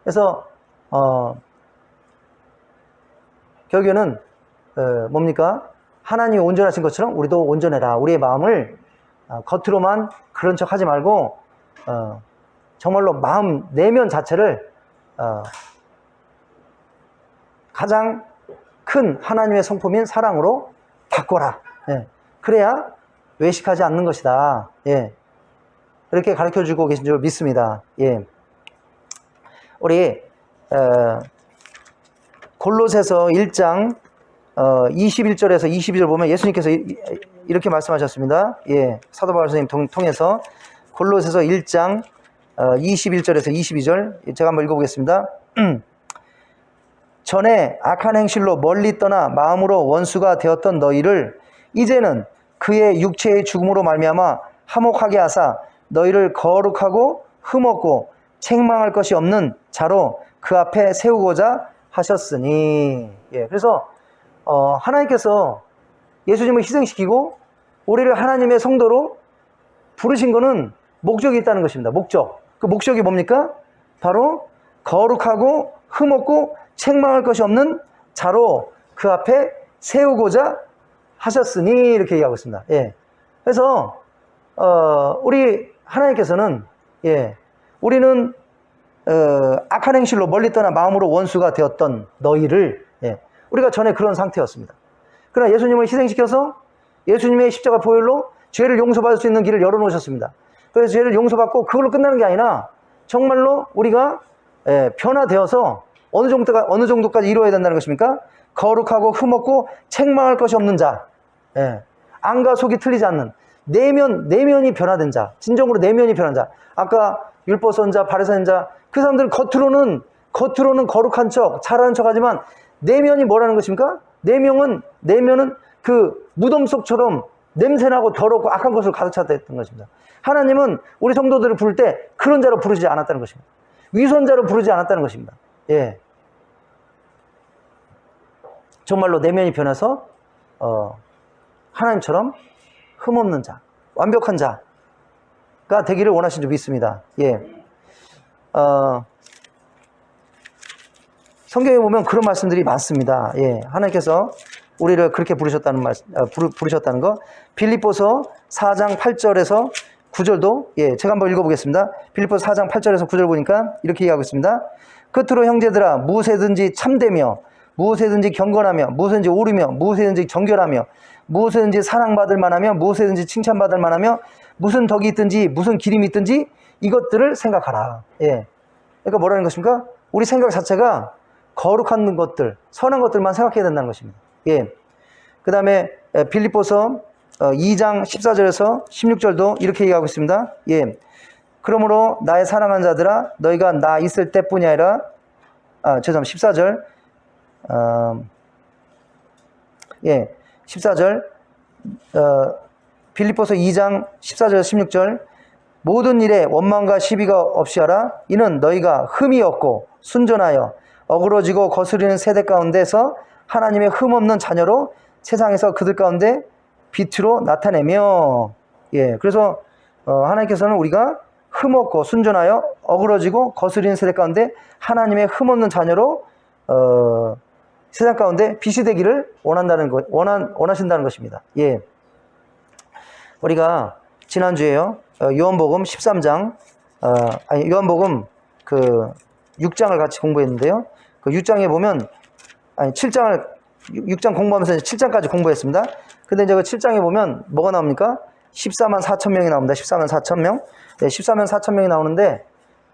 그래서 결국에는 뭡니까? 하나님이 온전하신 것처럼 우리도 온전해라. 우리의 마음을 겉으로만 그런 척 하지 말고 정말로 마음 내면 자체를 가장 큰 하나님의 성품인 사랑으로 바꿔라. 예. 그래야 외식하지 않는 것이다. 예. 이렇게 가르쳐주고 계신 줄 믿습니다. 예. 우리 골로새서 1장 21절에서 22절 보면 예수님께서 이렇게 말씀하셨습니다. 예. 사도 바울 선생님 통해서 골로새서 1장 21절에서 22절 제가 한번 읽어보겠습니다. 전에 악한 행실로 멀리 떠나 마음으로 원수가 되었던 너희를 이제는 그의 육체의 죽음으로 말미암아 화목하게 하사 너희를 거룩하고 흠없고 책망할 것이 없는 자로 그 앞에 세우고자 하셨으니. 예, 그래서 하나님께서 예수님을 희생시키고 우리를 하나님의 성도로 부르신 거는 목적이 있다는 것입니다. 목적. 그 목적이 뭡니까? 바로 거룩하고 흠없고 책망할 것이 없는 자로 그 앞에 세우고자 하셨으니 이렇게 얘기하고 있습니다. 예. 그래서 우리 하나님께서는 우리는 악한 행실로 멀리 떠나 마음으로 원수가 되었던 너희를 우리가 전에 그런 상태였습니다. 그러나 예수님을 희생시켜서 예수님의 십자가 보혈로 죄를 용서받을 수 있는 길을 열어놓으셨습니다. 그래서 죄를 용서받고 그걸로 끝나는 게 아니라 정말로 우리가 변화되어서 어느 정도까지 이루어야 된다는 것입니까? 거룩하고 흠없고 책망할 것이 없는 자, 안과 속이 틀리지 않는 내면이 변화된 자, 진정으로 내면이 변한 자. 아까 율법 선자, 바리새인 자, 그 사람들은 겉으로는 거룩한 척, 잘하는 척 하지만 내면이 뭐라는 것입니까? 내면은 그 무덤 속처럼 냄새나고 더럽고 악한 것을 가득 찼다 했던 것입니다. 하나님은 우리 성도들을 부를 때 그런 자로 부르지 않았다는 것입니다. 위선자로 부르지 않았다는 것입니다. 예. 정말로 내면이 변해서 하나님처럼 흠없는 자, 완벽한 자가 되기를 원하신 줄 믿습니다. 예. 성경에 보면 그런 말씀들이 많습니다. 예. 하나님께서 우리를 그렇게 부르셨다는 거. 빌립보서 4장 8절에서 9절도 제가 한번 읽어보겠습니다. 빌립보서 4장 8절에서 9절 보니까 이렇게 얘기하고 있습니다. 끝으로 형제들아 무엇에든지 참되며 무엇에든지 경건하며 무엇에든지 옳으며 무엇에든지 정결하며 무엇에든지 사랑받을 만하며 무엇에든지 칭찬받을 만하며 무슨 덕이 있든지 무슨 기림이 있든지 이것들을 생각하라. 예. 그러니까 뭐라는 것입니까? 우리 생각 자체가 거룩한 것들, 선한 것들만 생각해야 된다는 것입니다. 예. 그 다음에 빌립보서 2장 14절에서 16절도 이렇게 얘기하고 있습니다. 예. 그러므로 나의 사랑하는 자들아 너희가 나 있을 때뿐이 아니라 14절 14절 빌립보서 2장 14절에서 16절 모든 일에 원망과 시비가 없이 하라. 이는 너희가 흠이 없고 순전하여 어그러지고 거스리는 세대 가운데서 하나님의 흠없는 자녀로 세상에서 그들 가운데 빛으로 나타내며. 예, 그래서 하나님께서는 우리가 흠없고 순전하여 어그러지고 거스리는 세대 가운데 하나님의 흠없는 자녀로 세상 가운데 빛이 되기를 원하신다는 것입니다. 예. 우리가 지난주에요, 요한복음 13장, 요한복음 그 6장을 같이 공부했는데요. 그 6장에 보면, 6장 공부하면서 7장까지 공부했습니다. 근데 이제 그 7장에 보면 뭐가 나옵니까? 14만 4천 명이 나옵니다. 14만 4천 명. 네, 14만 4천 명이 나오는데,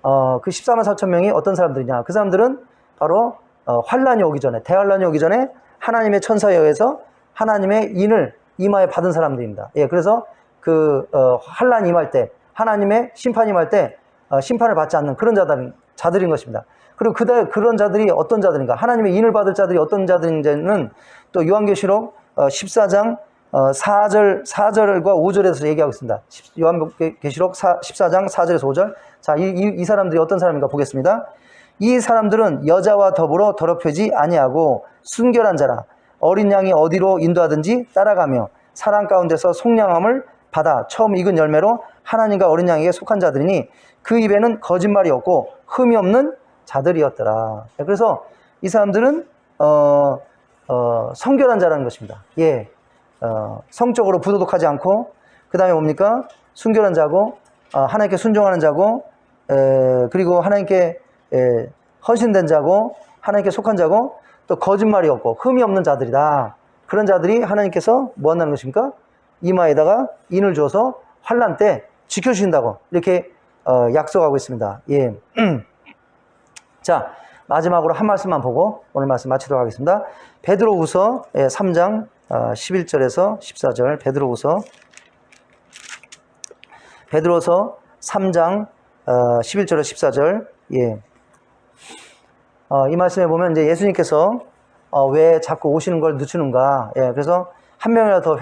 그 14만 4천 명이 어떤 사람들이냐? 그 사람들은 바로 환란이 오기 전에, 대환란이 오기 전에 하나님의 천사에 의해서 하나님의 인을 이마에 받은 사람들입니다. 예, 그래서 그 환란이 임할 때, 하나님의 심판이 임할 때 심판을 받지 않는 그런 자들인 것입니다. 그리고 그런 자들이 어떤 자들인가? 하나님의 인을 받을 자들이 어떤 자들인지는 또 요한계시록 14장 4절과 5절에서 얘기하고 있습니다. 요한계시록 14장 4절에서 5절. 자, 이 사람들이 어떤 사람인가 보겠습니다. 이 사람들은 여자와 더불어 더럽혀지 아니하고 순결한 자라. 어린 양이 어디로 인도하든지 따라가며 사랑 가운데서 속량함을 받아 처음 익은 열매로 하나님과 어린 양에게 속한 자들이니 그 입에는 거짓말이 없고 흠이 없는 자들이었더라. 그래서 이 사람들은 성결한 자라는 것입니다. 예, 성적으로 부도덕하지 않고, 그 다음에 뭡니까? 순결한 자고, 하나님께 순종하는 자고, 그리고 하나님께 헌신된 자고, 하나님께 속한 자고, 또 거짓말이 없고 흠이 없는 자들이다. 그런 자들이 하나님께서 뭐 한다는 것입니까? 이마에다가 인을 줘서 환난 때 지켜주신다고 이렇게 약속하고 있습니다. 예. 자, 마지막으로 한 말씀만 보고 오늘 말씀 마치도록 하겠습니다. 베드로후서 3장 11절에서 14절. 베드로서 3장 11절에서 14절. 예. 이 말씀에 보면 이제 예수님께서 왜 자꾸 오시는 걸 늦추는가. 예. 그래서 한 명이라도 더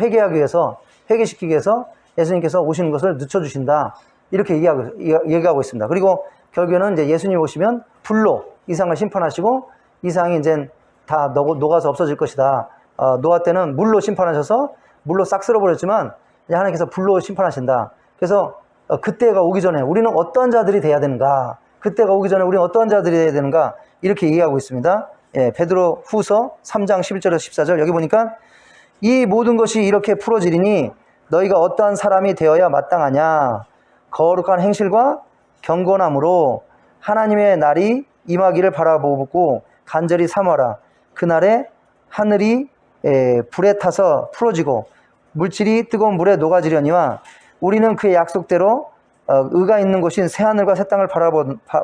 회개시키기 위해서 예수님께서 오시는 것을 늦춰주신다. 이렇게 얘기하고 있습니다. 그리고 결국에는 이제 예수님 오시면 불로 이 세상을 심판하시고 이 세상이 이제 다 녹아서 없어질 것이다. 노아 때는 물로 심판하셔서 물로 싹 쓸어버렸지만 이제 하나님께서 불로 심판하신다. 그래서 그때가 오기 전에 우리는 어떠한 자들이 돼야 되는가? 그때가 오기 전에 우리는 어떠한 자들이 돼야 되는가? 이렇게 얘기하고 있습니다. 예, 베드로 후서 3장 11절에서 14절. 여기 보니까 이 모든 것이 이렇게 풀어지리니 너희가 어떠한 사람이 되어야 마땅하냐? 거룩한 행실과 경건함으로 하나님의 날이 임하기를 바라보고 간절히 사모하라. 그날에 하늘이 불에 타서 풀어지고 물질이 뜨거운 물에 녹아지려니와 우리는 그의 약속대로 의가 있는 곳인 새하늘과 새 땅을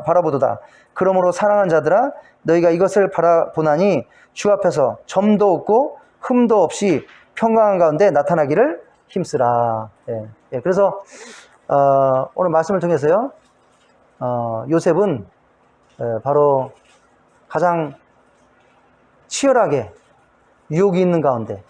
바라보도다. 그러므로 사랑하는 자들아 너희가 이것을 바라보나니 주 앞에서 점도 없고 흠도 없이 평강한 가운데 나타나기를 힘쓰라. 예. 예. 그래서 오늘 말씀을 통해서요, 요셉은 바로 가장 치열하게 유혹이 있는 가운데,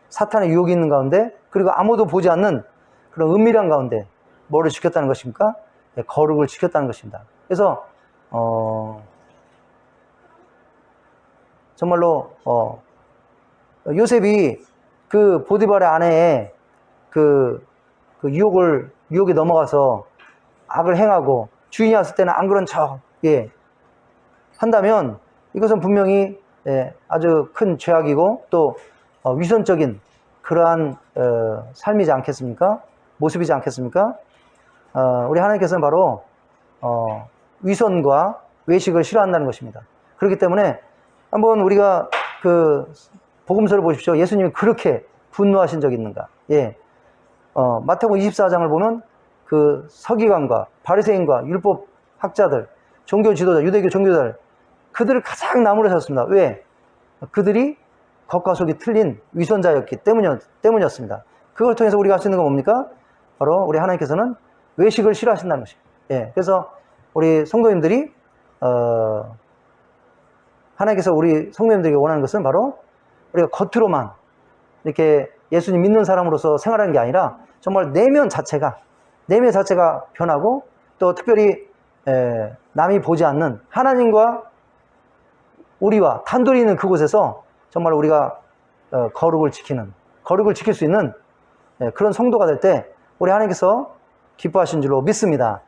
사탄의 유혹이 있는 가운데, 그리고 아무도 보지 않는 그런 은밀한 가운데 뭐를 지켰다는 것입니까? 네, 거룩을 지켰다는 것입니다. 그래서 정말로 요셉이 그 보디발의 아내의 그 유혹에 넘어가서 악을 행하고 주인이 왔을 때는 안 그런 척 한다면 이것은 분명히 아주 큰 죄악이고 또 위선적인 그러한 삶이지 않겠습니까? 모습이지 않겠습니까? 우리 하나님께서는 바로 위선과 외식을 싫어한다는 것입니다. 그렇기 때문에 한번 우리가 그 복음서를 보십시오. 예수님이 그렇게 분노하신 적이 있는가? 예. 마태복음 24장을 보면 그 서기관과 바리새인과 율법 학자들, 종교 지도자, 유대교 종교들, 그들을 가장 나무라셨습니다. 왜? 그들이 겉과 속이 틀린 위선자였기 때문이었습니다. 그걸 통해서 우리가 할 수 있는 건 뭡니까? 바로 우리 하나님께서는 외식을 싫어하신다는 것입니다. 예. 그래서 우리 성도님들이 하나님께서 우리 성도님들에게 원하는 것은 바로 우리가 겉으로만 이렇게 예수님 믿는 사람으로서 생활하는 게 아니라 정말 내면 자체가 변하고 또 특별히 남이 보지 않는 하나님과 우리와 단둘이 있는 그곳에서 정말 우리가 거룩을 지킬 수 있는 그런 성도가 될 때 우리 하나님께서 기뻐하신 줄로 믿습니다.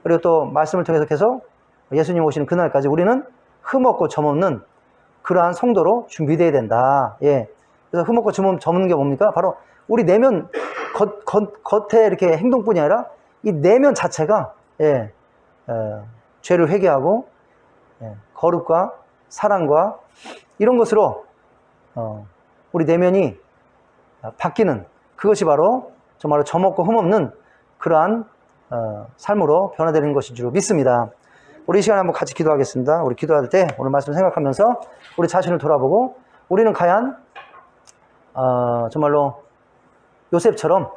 그리고 또 말씀을 통해서 계속 예수님 오시는 그날까지 우리는 흠없고 점없는 그러한 성도로 준비되어야 된다. 예. 그래서 흠없고 점없는 게 뭡니까? 바로 우리 내면 겉에 이렇게 행동뿐이 아니라 이 내면 자체가 죄를 회개하고 거룩과 사랑과 이런 것으로 우리 내면이 바뀌는 그것이 바로 정말로 점없고 흠없는 그러한 삶으로 변화되는 것인 줄 믿습니다. 우리 이 시간에 한번 같이 기도하겠습니다. 우리 기도할 때 오늘 말씀 생각하면서 우리 자신을 돌아보고 우리는 과연 정말로 요셉처럼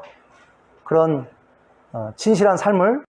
그런 진실한 삶을